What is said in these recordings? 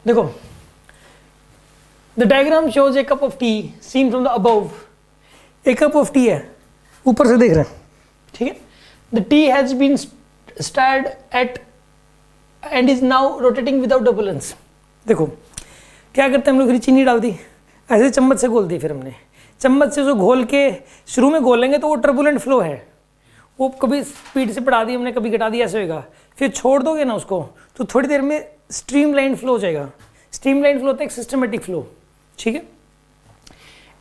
देखो, the diagram shows a cup of tea seen from the above. एक cup of tea है, ऊपर से देख रहे हैं, ठीक है। The tea has been stirred at and is now rotating without turbulence. देखो क्या करते हैं हम लोग, फिर चीनी डाल दी, ऐसे चम्मच से घोल दी, फिर हमने चम्मच से जो घोल के शुरू में घोलेंगे तो वो टर्बुलेंट फ्लो है, वो कभी स्पीड से बढ़ा दी हमने, कभी घटा दिया, ऐसे होगा। फिर छोड़ दोगे ना उसको तो थोड़ी देर में स्ट्रीमलाइन फ्लो हो जाएगा। स्ट्रीमलाइन फ्लो होता है एक सिस्टमेटिक फ्लो, ठीक है।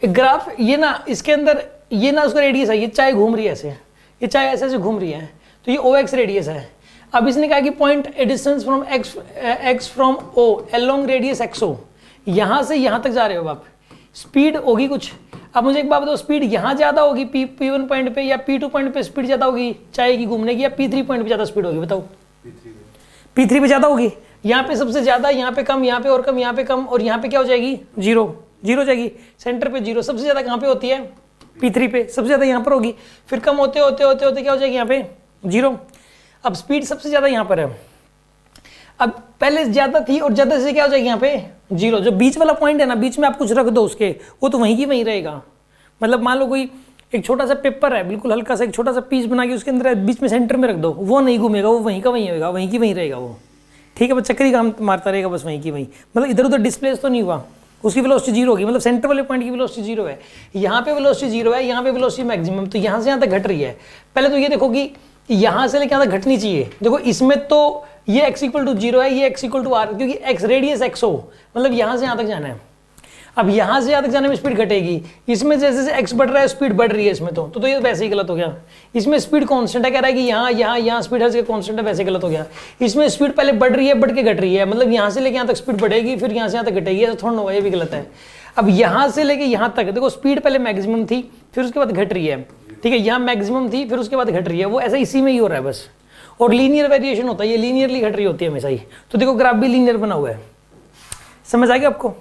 एक ग्राफ ये ना, इसके अंदर ये ना उसका रेडियस है, ये चाय घूम रही है ऐसे, ये चाय ऐसे ऐसे घूम रही है, तो ये OX रेडियस है। अब इसने कहा कि point A distance from x from O along radius XO, यहां से यहां तक जा रहे हो आप, स्पीड होगी कुछ। अब मुझे एक बात बताओ, स्पीड यहाँ ज़्यादा होगी P1 पॉइंट पे या P2 पॉइंट पे स्पीड ज़्यादा होगी चाय की घूमने की, या P3 पॉइंट पे ज़्यादा स्पीड होगी? बताओ। P3 पे ज़्यादा होगी, यहाँ पे सबसे ज़्यादा, यहाँ पे कम, यहाँ पे और कम, यहाँ पे कम, और यहाँ पे क्या हो जाएगी? जीरो, जीरो हो जाएगी। सेंटर पे जीरो, सबसे ज़्यादा कहाँ पे होती है? P3 पे, सबसे ज़्यादा यहाँ पर होगी। फिर कम होते होते होते होते क्या हो जाएगी? यहाँ पे जीरो। अब स्पीड सबसे ज़्यादा यहाँ पर है, अब पहले ज़्यादा थी और ज़्यादा से क्या हो जाएगी? यहाँ पे जीरो। जो बीच वाला पॉइंट है ना, बीच में आप कुछ रख दो उसके, वो तो वहीं की वहीं रहेगा। मतलब मान लो कोई एक छोटा सा पेपर है, बिल्कुल हल्का सा एक छोटा सा पीस बना के उसके अंदर बीच में सेंटर में रख दो, वो नहीं घूमेगा, वो वहीं का वहीं होगा, वहीं की वहीं रहेगा वो, ठीक है। बस चक्कर ही काम मारता रहेगा, बस वहीं की वहीं, मतलब इधर उधर डिस्प्लेस तो नहीं हुआ, उसकी वेलोसिटी जीरो होगी। मतलब सेंटर वाले पॉइंट की वेलोसिटी जीरो है, यहाँ पे वेलोसिटी जीरो है, यहाँ पे वेलोसिटी मैक्सिमम, तो यहाँ से यहाँ तक घट रही है। पहले तो ये देखो कि यहाँ से लेकर यहाँ तक घटनी चाहिए। देखो इसमें तो ये x इक्वल टू जीरो है, ये x इक्वल टू r, क्योंकि x रेडियस XO, मतलब यहाँ से यहाँ तक जाना है। अब यहाँ से यहाँ तक जाने में स्पीड घटेगी, इसमें जैसे जैसे x बढ़ रहा है स्पीड बढ़ रही है इसमें, तो ये वैसे ही गलत हो गया। इसमें स्पीड कांस्टेंट है, कह रहा है कि यहाँ स्पीड हर जगह कांस्टेंट है, वैसे गलत हो गया। इसमें स्पीड पहले बढ़ रही है, बढ़ के घट रही है, मतलब यहाँ से लेके यहाँ तक स्पीड बढ़ेगी, फिर यहाँ से यहाँ तक घटेगी, ऐसा थोड़ा ना होगा, ये भी गलत है। अब यहाँ से लेके यहाँ तक देखो, स्पीड पहले मैक्सिमम थी, फिर उसके बाद घट रही है, ठीक है। यहाँ मैक्सिमम थी, फिर उसके बाद घट रही है, वो ऐसा इसी में ही हो रहा है बस। और लीनियर वेरिएशन होता है, ये लीनियरली घट रही होती है हमेशा ही। तो देखो ग्राफ भी लीनियर बना हुआ है, समझ आ गया आपको?